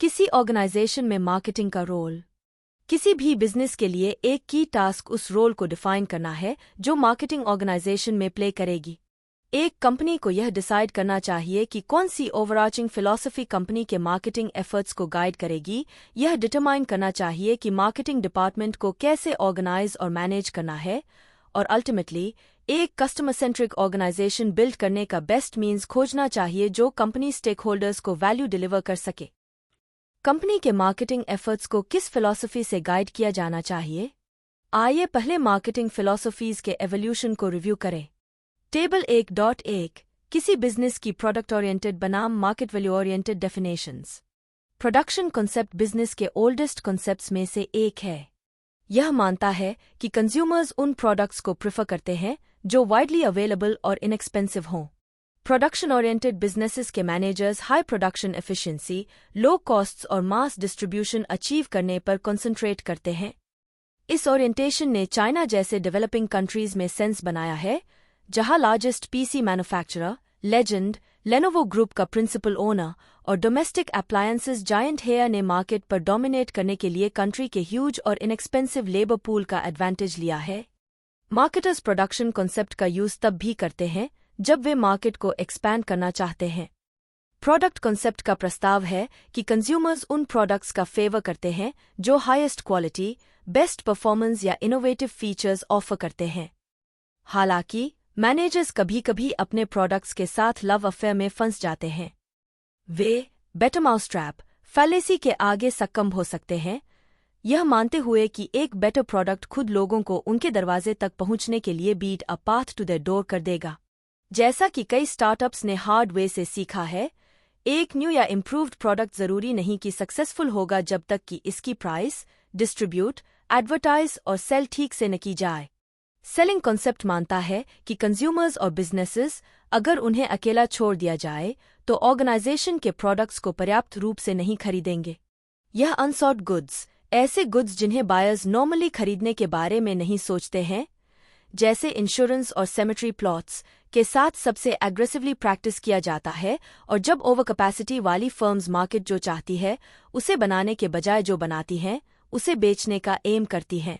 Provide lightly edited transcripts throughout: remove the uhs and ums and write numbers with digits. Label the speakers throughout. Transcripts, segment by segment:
Speaker 1: किसी ऑर्गेनाइजेशन में मार्केटिंग का रोल। किसी भी बिजनेस के लिए एक की टास्क उस रोल को डिफाइन करना है जो मार्केटिंग ऑर्गेनाइजेशन में प्ले करेगी। एक कंपनी को यह डिसाइड करना चाहिए कि कौन सी ओवरआर्चिंग फिलॉसफी कंपनी के मार्केटिंग एफर्ट्स को गाइड करेगी। यह डिटरमाइन करना चाहिए कि मार्केटिंग डिपार्टमेंट को कैसे ऑर्गेनाइज और मैनेज करना है, और अल्टीमेटली एक कस्टमर सेंट्रिक ऑर्गेनाइजेशन बिल्ड करने का बेस्ट मीन्स खोजना चाहिए जो कंपनी स्टेक होल्डर्स को वैल्यू डिलीवर कर सके। कंपनी के मार्केटिंग एफर्ट्स को किस फिलॉसफी से गाइड किया जाना चाहिए? आइए पहले मार्केटिंग फिलॉसफीज के एवोल्यूशन को रिव्यू करें। टेबल 1.1 किसी बिजनेस की प्रोडक्ट ओरिएंटेड बनाम market value oriented definitions. Production concept business के ओल्डेस्ट कॉन्सेप्ट्स में से एक है। यह मानता है कि कंज्यूमर्स उन प्रोडक्ट्स को प्रेफर करते हैं जो वाइडली अवेलेबल और इनएक्सपेंसिव हों। प्रोडक्शन ओरिएंटेड बिजनेसेस के मैनेजर्स हाई प्रोडक्शन एफिशिएंसी, लो कॉस्ट्स और मास डिस्ट्रीब्यूशन अचीव करने पर कंसंट्रेट करते हैं। इस ओरिएंटेशन ने चाइना जैसे डेवलपिंग कंट्रीज में सेंस बनाया है, जहां largest PC manufacturer legend Lenovo group का प्रिंसिपल ओनर और डोमेस्टिक अप्लायंसेस जायंट हेयर ने मार्केट पर डोमिनेट करने के लिए कंट्री के ह्यूज और इनएक्सपेंसिव लेबर पूल का एडवांटेज लिया है। मार्केटर्स प्रोडक्शन कॉन्सेप्ट का यूज तब भी करते हैं जब वे मार्केट को एक्सपैंड करना चाहते हैं। प्रोडक्ट कॉन्सेप्ट का प्रस्ताव है कि कंज्यूमर्स उन प्रोडक्ट्स का फेवर करते हैं जो हाईएस्ट क्वालिटी, बेस्ट परफॉर्मेंस या इनोवेटिव फीचर्स ऑफर करते हैं। हालांकि मैनेजर्स कभी कभी अपने प्रोडक्ट्स के साथ लव अफेयर में फंस जाते हैं। वे बेटर माउसट्रैप फैलेसी के आगे सक्कम हो सकते हैं, यह मानते हुए कि एक बेटर प्रोडक्ट खुद लोगों को उनके दरवाजे तक पहुंचने के लिए beat a path to their door कर देगा। जैसा कि कई स्टार्टअप्स ने हार्ड वे से सीखा है, एक न्यू या इम्प्रूव्ड प्रोडक्ट जरूरी नहीं कि सक्सेसफुल होगा जब तक कि इसकी प्राइस, डिस्ट्रीब्यूट, एडवर्टाइज और सेल ठीक से न की जाए। सेलिंग कॉन्सेप्ट मानता है कि कंज्यूमर्स और बिजनेसेस अगर उन्हें अकेला छोड़ दिया जाए तो ऑर्गेनाइजेशन के प्रोडक्ट्स को पर्याप्त रूप से नहीं खरीदेंगे। यह अनसॉट गुड्स, ऐसे गुड्स जिन्हें बायर्स नॉर्मली खरीदने के बारे में नहीं सोचते हैं, जैसे इंश्योरेंस और सेमेट्री प्लॉट्स के साथ सबसे एग्रेसिवली प्रैक्टिस किया जाता है, और जब ओवर कैपेसिटी वाली फर्म्स मार्केट जो चाहती है उसे बनाने के बजाय जो बनाती हैं उसे बेचने का एम करती हैं।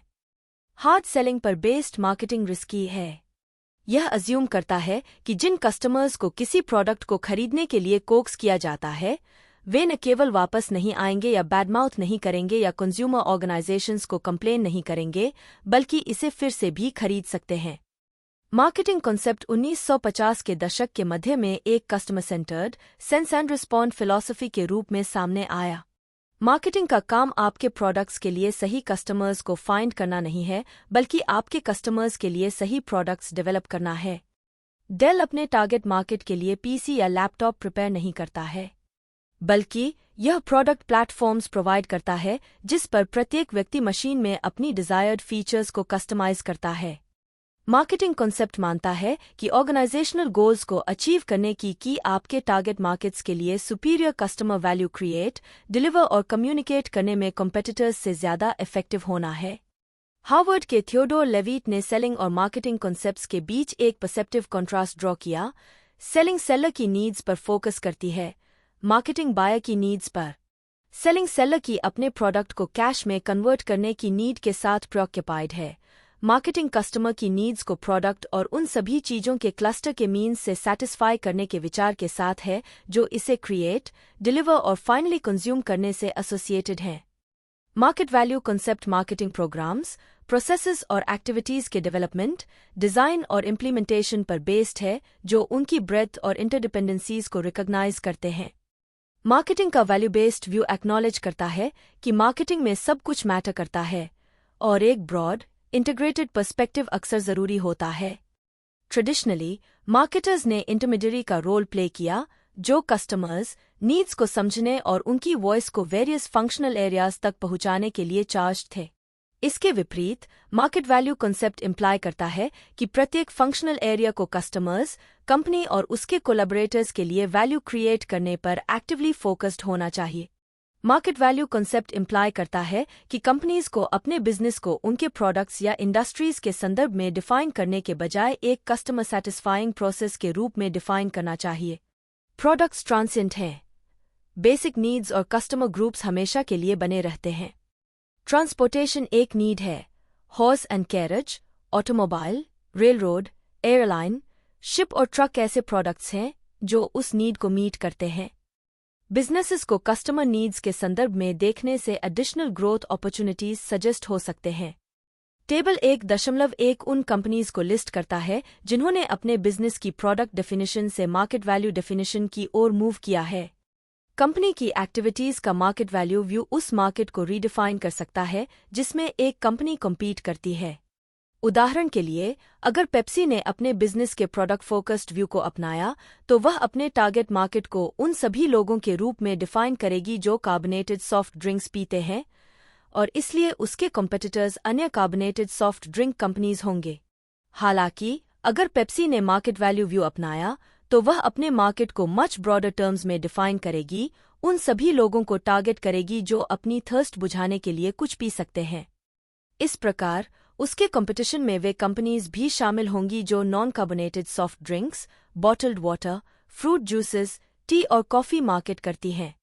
Speaker 1: हार्ड सेलिंग पर बेस्ड मार्केटिंग रिस्की है। यह अज्यूम करता है कि जिन कस्टमर्स को किसी प्रोडक्ट को खरीदने के लिए कोक्स किया जाता है वे न केवल वापस नहीं आएंगे या बैडमाउथ नहीं करेंगे या कंज्यूमर ऑर्गेनाइजेशंस को कंप्लेन नहीं करेंगे, बल्कि इसे फिर से भी खरीद सकते हैं। मार्केटिंग कॉन्सेप्ट 1950 के दशक के मध्य में एक customer centred sense and respond philosophy के रूप में सामने आया। मार्केटिंग का काम आपके प्रोडक्ट्स के लिए सही कस्टमर्स को फाइंड करना नहीं है, बल्कि आपके कस्टमर्स के लिए सही प्रोडक्ट्स डेवलप करना है। डेल अपने टारगेट मार्केट के लिए पीसी या लैपटॉप प्रिपेयर नहीं करता है, बल्कि यह प्रोडक्ट प्लेटफॉर्म्स प्रोवाइड करता है जिस पर प्रत्येक व्यक्ति मशीन में अपनी डिजायर्ड फीचर्स को कस्टमाइज करता है। मार्केटिंग कॉन्सेप्ट मानता है कि ऑर्गेनाइजेशनल गोल्स को अचीव करने की आपके टारगेट मार्केट्स के लिए superior customer value create, deliver और कम्युनिकेट करने में कॉम्पिटिटर्स से ज्यादा इफेक्टिव होना है। हार्वर्ड के थियोडोर लेविट ने सेलिंग और मार्केटिंग कॉन्सेप्ट्स के बीच एक परसेप्टिव कॉन्ट्रास्ट ड्रॉ किया। सेलिंग सेलर की नीड्स पर फोकस करती है, मार्केटिंग बायर की नीड्स पर। सेलिंग सेलर की अपने प्रोडक्ट को कैश में कन्वर्ट करने की नीड के साथ प्रिऑक्युपाइड है। मार्केटिंग कस्टमर की नीड्स को प्रोडक्ट और उन सभी चीजों के क्लस्टर के मीन्स से सैटिस्फाई करने के विचार के साथ है जो इसे क्रिएट, डिलीवर और फाइनली कंज्यूम करने से एसोसिएटेड हैं। Market value concept marketing programs, processes और एक्टिविटीज के डेवलपमेंट, डिजाइन और इम्प्लीमेंटेशन पर बेस्ड है जो उनकी ब्रेथ और इंटरडिपेंडेंसीज को रिकॉग्नाइज करते हैं। मार्केटिंग का वैल्यू बेस्ड व्यू एक्नॉलेज करता है कि मार्केटिंग में सब कुछ मैटर करता है और एक ब्रॉड, इंटीग्रेटेड पर्सपेक्टिव अक्सर जरूरी होता है। ट्रेडिशनली मार्केटर्स ने इंटरमीडियरी का रोल प्ले किया जो कस्टमर्स नीड्स को समझने और उनकी वॉइस को वेरियस फंक्शनल एरियाज तक पहुंचाने के लिए चार्ज थे। इसके विपरीत मार्केट वैल्यू कॉन्सेप्ट इम्प्लाई करता है कि प्रत्येक फंक्शनल एरिया को कस्टमर्स, कंपनी और उसके कोलैबोरेटर्स के लिए वैल्यू क्रिएट करने पर एक्टिवली फोकस्ड होना चाहिए। मार्केट वैल्यू कॉन्सेप्ट इम्प्लाई करता है कि कंपनीज को अपने बिजनेस को उनके प्रोडक्ट्स या इंडस्ट्रीज के संदर्भ में डिफाइन करने के बजाय एक कस्टमर सैटिस्फाइंग प्रोसेस के रूप में डिफाइन करना चाहिए। प्रोडक्ट्स ट्रांसिएंट हैं, बेसिक नीड्स और कस्टमर ग्रुप्स हमेशा के लिए बने रहते हैं। ट्रांसपोर्टेशन एक नीड है। Horse and carriage, automobile, rail road, airline, ship और ट्रक ऐसे प्रोडक्ट्स हैं जो उस नीड को मीट करते हैं। बिजनेसेस को कस्टमर नीड्स के संदर्भ में देखने से एडिशनल ग्रोथ अपॉर्चुनिटीज सजेस्ट हो सकते हैं। टेबल 1.1 उन कंपनीज को लिस्ट करता है जिन्होंने अपने बिजनेस की प्रोडक्ट डेफिनेशन से मार्केट वैल्यू डेफिनेशन की ओर मूव किया है। कंपनी की एक्टिविटीज का मार्केट वैल्यू व्यू उस मार्केट को रीडिफाइन कर सकता है जिसमें एक कंपनी कम्पीट करती है। उदाहरण के लिए, अगर पेप्सी ने अपने बिजनेस के प्रोडक्ट फोकस्ड व्यू को अपनाया तो वह अपने टारगेट मार्केट को उन सभी लोगों के रूप में डिफाइन करेगी जो कार्बोनेटेड सॉफ्ट ड्रिंक्स पीते हैं, और इसलिए उसके कॉम्पिटिटर्स अन्य कार्बोनेटेड सॉफ्ट ड्रिंक कंपनीज होंगे। हालांकि अगर पेप्सी ने मार्केट वैल्यू व्यू अपनाया तो वह अपने मार्केट को मच ब्रॉडर टर्म्स में डिफाइन करेगी, उन सभी लोगों को टारगेट करेगी जो अपनी थर्स्ट बुझाने के लिए कुछ पी सकते हैं। इस प्रकार उसके कंपटीशन में वे कंपनीज भी शामिल होंगी जो non carbonated soft drinks, bottled water, fruit juices, T और कॉफी मार्केट करती हैं।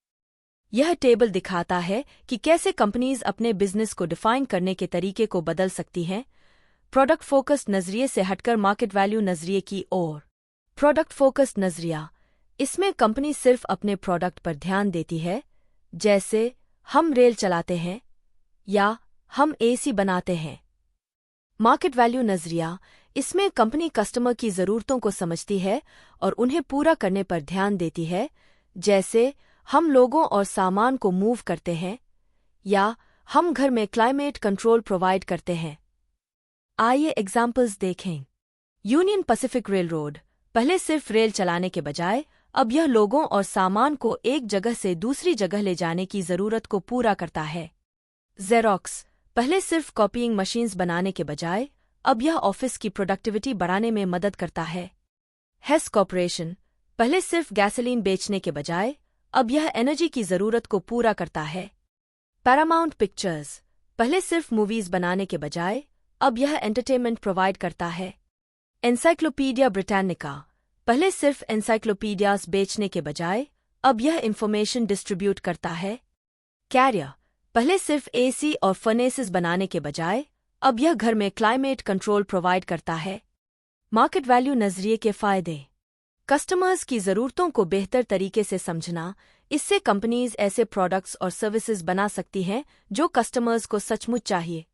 Speaker 1: यह टेबल दिखाता है कि कैसे कंपनीज अपने बिजनेस को डिफाइन करने के तरीके को बदल सकती हैं, प्रोडक्ट फोकस्ड नजरिए से हटकर मार्केट वैल्यू नजरिए की ओर। प्रोडक्ट फोकस्ड नजरिया, इसमें कंपनी सिर्फ अपने प्रोडक्ट पर ध्यान देती है, जैसे हम रेल चलाते हैं या हम एसी बनाते हैं। मार्केट वैल्यू नजरिया, इसमें कंपनी कस्टमर की जरूरतों को समझती है और उन्हें पूरा करने पर ध्यान देती है, जैसे हम लोगों और सामान को मूव करते हैं या हम घर में क्लाइमेट कंट्रोल प्रोवाइड करते हैं। आइए एग्जाम्पल्स देखें। यूनियन पैसिफिक रेल रोड, पहले सिर्फ रेल चलाने के बजाय अब यह लोगों और सामान को एक जगह से दूसरी जगह ले जाने की जरूरत को पूरा करता है। जेरोक्स, पहले सिर्फ कॉपीइंग मशीन्स बनाने के बजाय अब यह ऑफिस की प्रोडक्टिविटी बढ़ाने में मदद करता है। हेस कॉर्पोरेशन, पहले सिर्फ गैसोलीन बेचने के बजाय अब यह एनर्जी की जरूरत को पूरा करता है। पैरामाउंट पिक्चर्स, पहले सिर्फ मूवीज बनाने के बजाय अब यह एंटरटेनमेंट प्रोवाइड करता है। एनसाइक्लोपीडिया ब्रिटानिका, पहले सिर्फ एनसाइक्लोपीडियाज बेचने के बजाय अब यह इंफॉर्मेशन डिस्ट्रीब्यूट करता है। कैरियर, पहले सिर्फ एसी और फर्नेसेस बनाने के बजाय अब यह घर में क्लाइमेट कंट्रोल प्रोवाइड करता है। मार्केट वैल्यू नजरिए के फायदे। कस्टमर्स की जरूरतों को बेहतर तरीके से समझना, इससे कंपनीज ऐसे प्रोडक्ट्स और सर्विसेज बना सकती हैं जो कस्टमर्स को सचमुच चाहिए।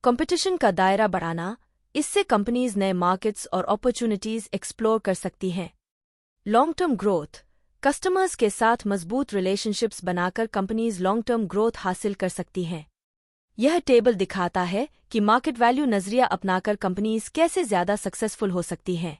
Speaker 1: कंपटीशन का दायरा बढ़ाना, इससे कंपनीज नए मार्केट्स और अपॉर्चुनिटीज एक्सप्लोर कर सकती हैं। लॉन्ग टर्म ग्रोथ, कस्टमर्स के साथ मजबूत रिलेशनशिप्स बनाकर कंपनीज लॉन्ग टर्म ग्रोथ हासिल कर सकती हैं। यह टेबल दिखाता है कि मार्केट वैल्यू नजरिया अपनाकर कंपनीज कैसे ज्यादा सक्सेसफुल हो सकती हैं।